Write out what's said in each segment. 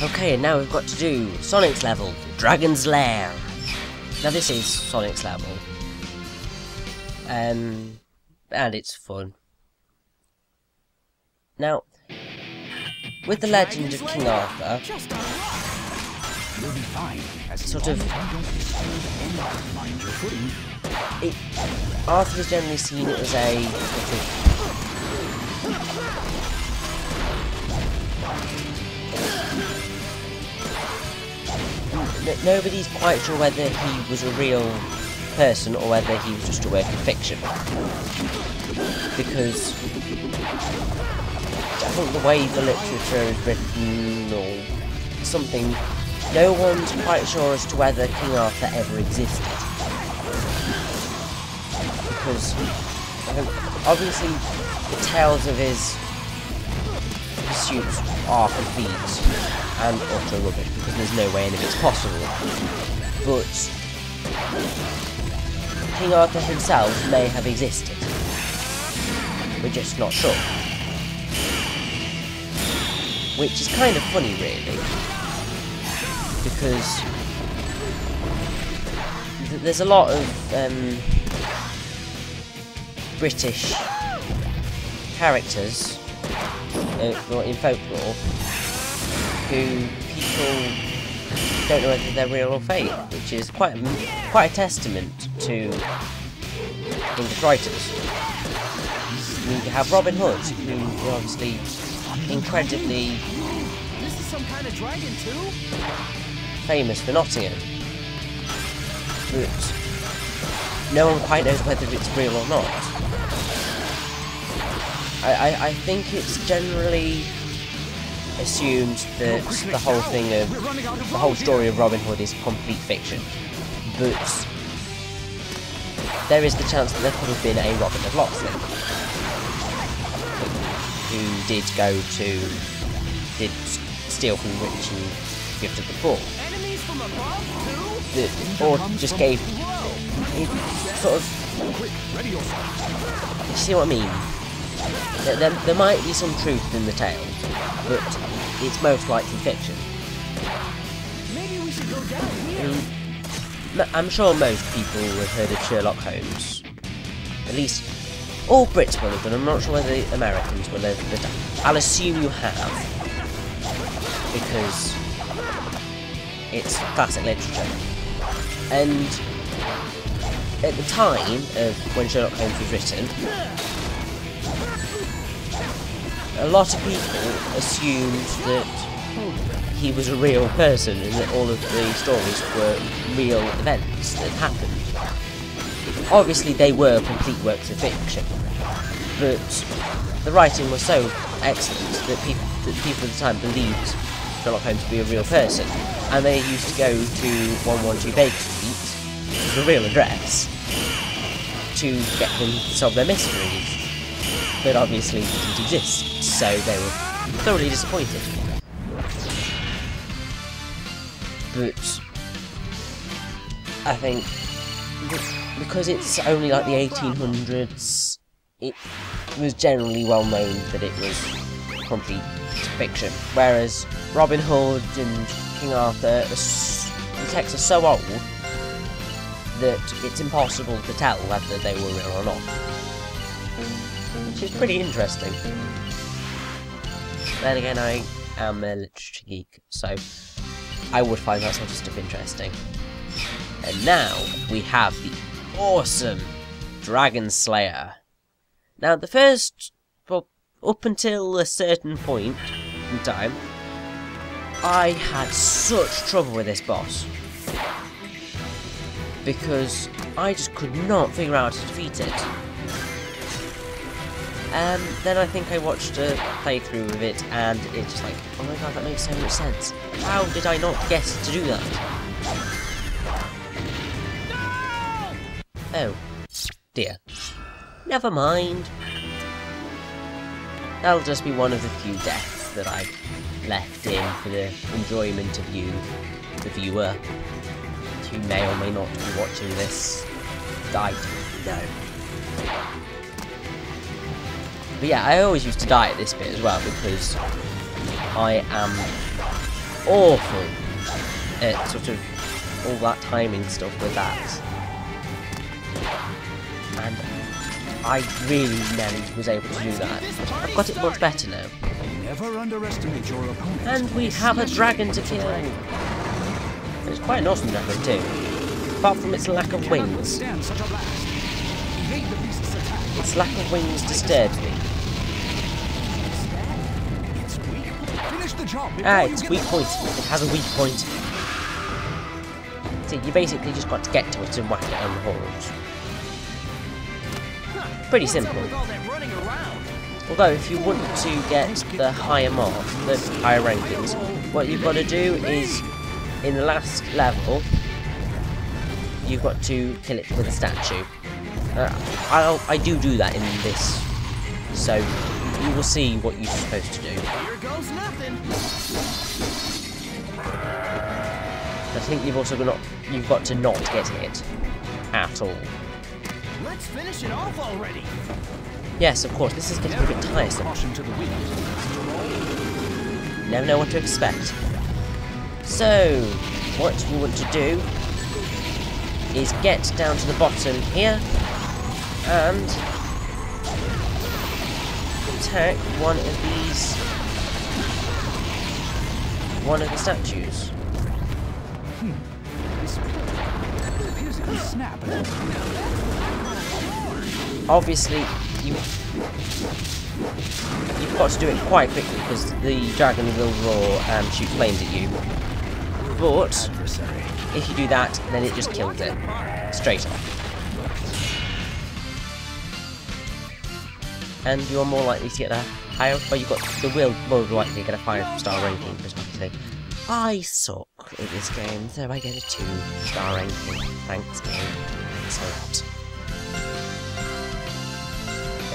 Okay, and now we've got to do Sonic's level, Dragon's Lair. Now this is Sonic's level. And it's fun. Now, with the legend of King Arthur, Arthur is generally seen as a nobody's quite sure whether he was a real person or whether he was just a work of fiction. Because I think the way the literature is written or something, no one's quite sure as to whether King Arthur ever existed. Because obviously the tales of his pursuits are complete and utter rubbish because there's no way any of it's possible. But King Arthur himself may have existed. We're just not sure. Which is kind of funny, really. Because there's a lot of British characters in folklore who people don't know whether they're real or fake, which is quite a testament to English writers. You have Robin Hood, who is obviously incredibly famous for Nottingham, but no one quite knows whether it's real or not. I think it's generally assumed that the whole thing of the whole story of Robin Hood is complete fiction, but there is the chance that there could have been a Robin of Locksley who did steal from the rich and give to the poor, or just gave it sort of. You see what I mean? There might be some truth in the tale, but it's most likely fiction. Maybe we should go down here. I'm sure most people have heard of Sherlock Holmes. At least all Brits will have done. I'm not sure whether the Americans will have, but I'll assume you have, because it's classic literature. And at the time of when Sherlock Holmes was written, a lot of people assumed that he was a real person and that all of the stories were real events that happened. Obviously they were complete works of fiction, but the writing was so excellent that people at the time believed Sherlock Holmes to be a real person, and they used to go to 112 Baker Street, which was a real address, to get them to solve their mysteries. But obviously it didn't exist, so they were thoroughly disappointed. But I think because it's only like the 1800s, it was generally well known that it was complete fiction. Whereas Robin Hood and King Arthur, the texts are so old that it's impossible to tell whether they were real or not. Which is pretty interesting. Then again, I am a literature geek, so I would find that sort of stuff interesting. And now we have the awesome Dragon Slayer. Now, the first, well, up until a certain point in time, I had such trouble with this boss, because I just could not figure out how to defeat it. Then I think I watched a playthrough of it, and it's just like, oh my god, that makes so much sense. How did I not guess to do that? Oh, dear. Never mind. That'll just be one of the few deaths that I've left in for the enjoyment of you, the viewer, who may or may not be watching this. I don't know. But yeah, I always used to die at this bit as well, because I am awful at sort of all that timing stuff with that. And I really nearly was able to do that. I've got it much better now. Never underestimate your opponent. And we have a dragon to kill. It's quite an awesome dragon too. Apart from its lack of wings. Its lack of wings disturbs me. Ah, it's weak point. It has a weak point. See, you basically just got to get to it and whack it on the horns. Pretty simple. Although, if you want to get the higher mark, the higher rankings, what you've got to do is, in the last level, you've got to kill it with a statue. I do that in this, so you will see what you're supposed to do. Here goes nothing. I think you've also got to not get hit at all. Let's finish it off already. Yes, of course, this is getting a bit tiresome. Never know what to expect. So, what you want to do is get down to the bottom here and attack one of the statues. Obviously, you've got to do it quite quickly because the dragon will roar and shoot flames at you. But if you do that, then it just kills it straight off. And you're more likely to get a higher. Well, you will more likely get a 5-star ranking. Respectively. I suck at this game, so I get a 2-star ranking. Thanks, game. Thanks a lot.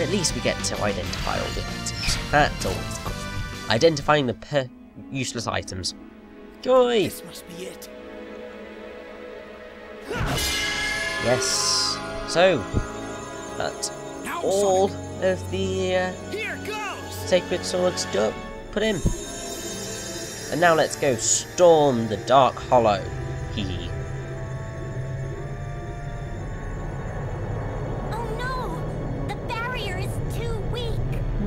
At least we get to identify all the items. That's always good. Identifying the useless items. Joy! This must be it. Yes. So, that's all of the Here goes. sacred swords put in. And now let's go storm the Dark Hollow. Hee.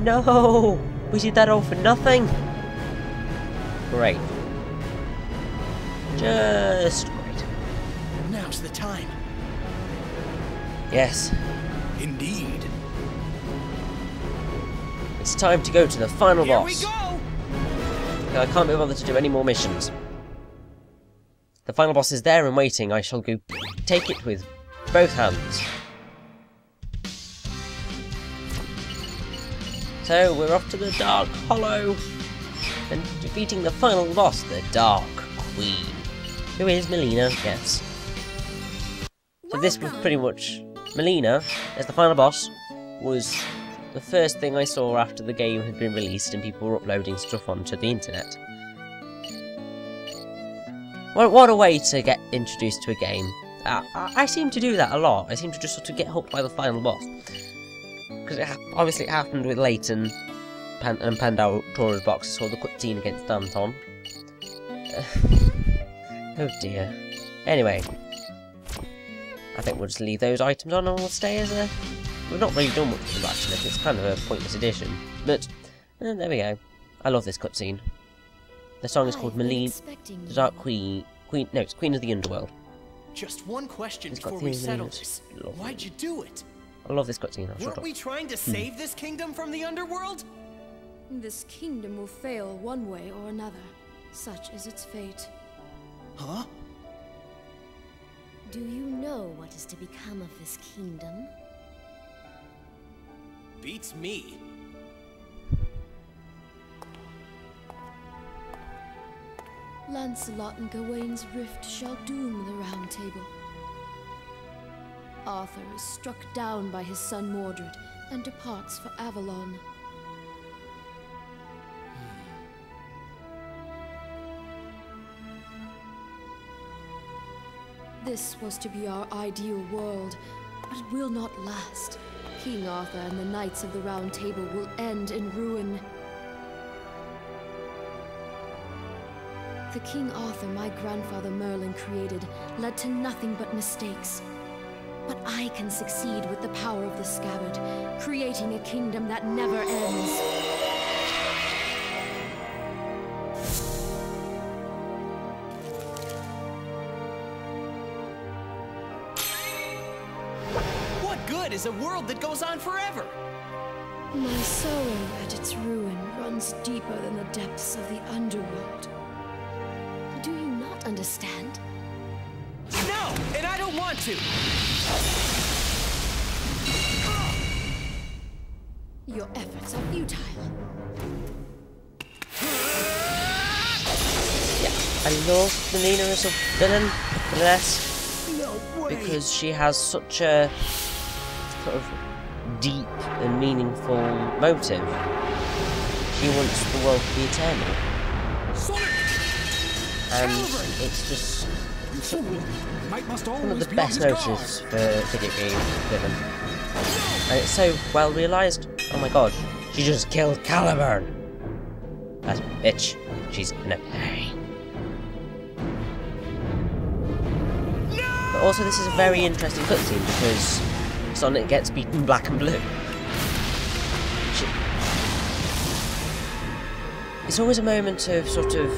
No! We did that all for nothing! Great. Just great. Now's the time. Yes. Indeed. It's time to go to the final Here boss. we go. I can't be bothered to do any more missions. The final boss is there and waiting. I shall go take it with both hands. So, we're off to the Dark Hollow and defeating the final boss, the Dark Queen, who is Melina, yes. So this was pretty much... Melina, as the final boss, was the first thing I saw after the game had been released and people were uploading stuff onto the internet. What a way to get introduced to a game. I seem to do that a lot. I seem to just sort of get hooked by the final boss. Because obviously it happened with Layton and Pandora's box. I saw the cutscene against Danton. Oh dear. Anyway, I think we'll just leave those items on and we'll stay as a... We've not really done much with them actually. It's kind of a pointless addition. But, there we go. I love this cutscene. The song is called Melina, the Dark Queen. No, it's Queen of the Underworld. Just one question before we settle this. Why'd you do it? I love this cutscene. Weren't we trying to save this kingdom from the underworld? This kingdom will fail one way or another. Such is its fate. Huh? Do you know what is to become of this kingdom? Beats me. Lancelot and Gawain's rift shall doom the Round Table. Arthur is struck down by his son Mordred and departs for Avalon. This was to be our ideal world, but it will not last. King Arthur and the Knights of the Round Table will end in ruin. The King Arthur my grandfather Merlin created led to nothing but mistakes. But I can succeed with the power of the scabbard, creating a kingdom that never ends. What good is a world that goes on forever? My sorrow at its ruin runs deeper than the depths of the underworld. Do you not understand? No, and I don't want to. Your efforts are futile. Yeah, I love Melina as a villainess because she has such a sort of deep and meaningful motive. She wants the world to be eternal. Sonic! And it's just Might must one of always the be on best his motives guard. for video game villain. And it's so well realised. Oh my god, she just killed Caliburn! That bitch, she's gonna pay. But also this is a very interesting cutscene because Sonic gets beaten black and blue. It's always a moment of sort of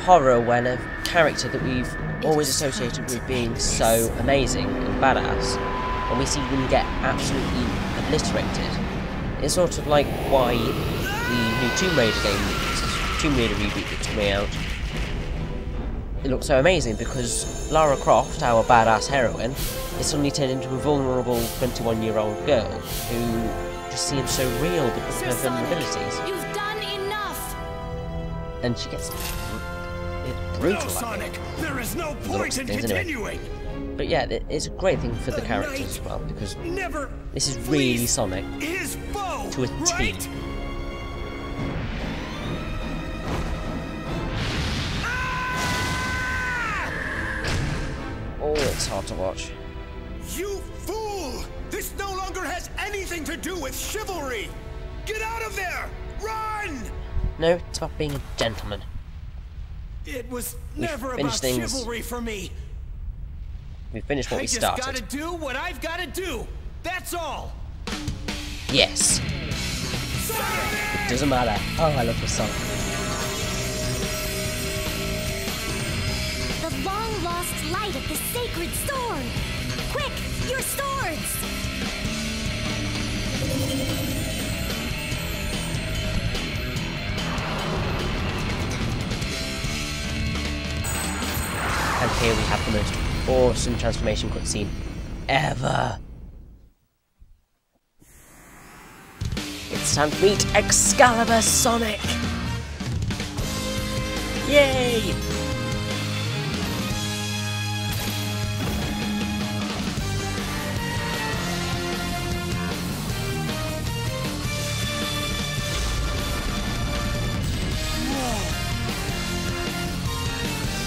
horror when a character that we've always associated with being so amazing and badass, when we see them get absolutely obliterated. It's sort of like why the new Tomb Raider reboot that's coming out, it looks so amazing because Lara Croft, our badass heroine, is suddenly turned into a vulnerable 21-year-old girl who just seems so real because of her vulnerabilities. You've done enough! And she gets brutal. No, Sonic! There is no point in continuing! But yeah, it's a great thing for the characters as well because Never this is really Sonic his foe, to a T. right? Oh, it's hard to watch. You fool! This no longer has anything to do with chivalry! Get out of there! Run! No, it's about being a gentleman. It was We've never about finished things. chivalry for me. We finished what I we just started. gotta do what I've gotta do. That's all. Yes. It doesn't matter. Oh, I love this song. The long-lost light of the sacred sword! Quick, your swords! And here we have the most awesome transformation cutscene ever. It's time to meet Excalibur Sonic! Yay!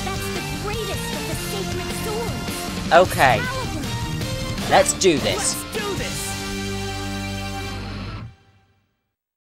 That's the greatest of the sacred swords! Okay, Excalibur! let's do this.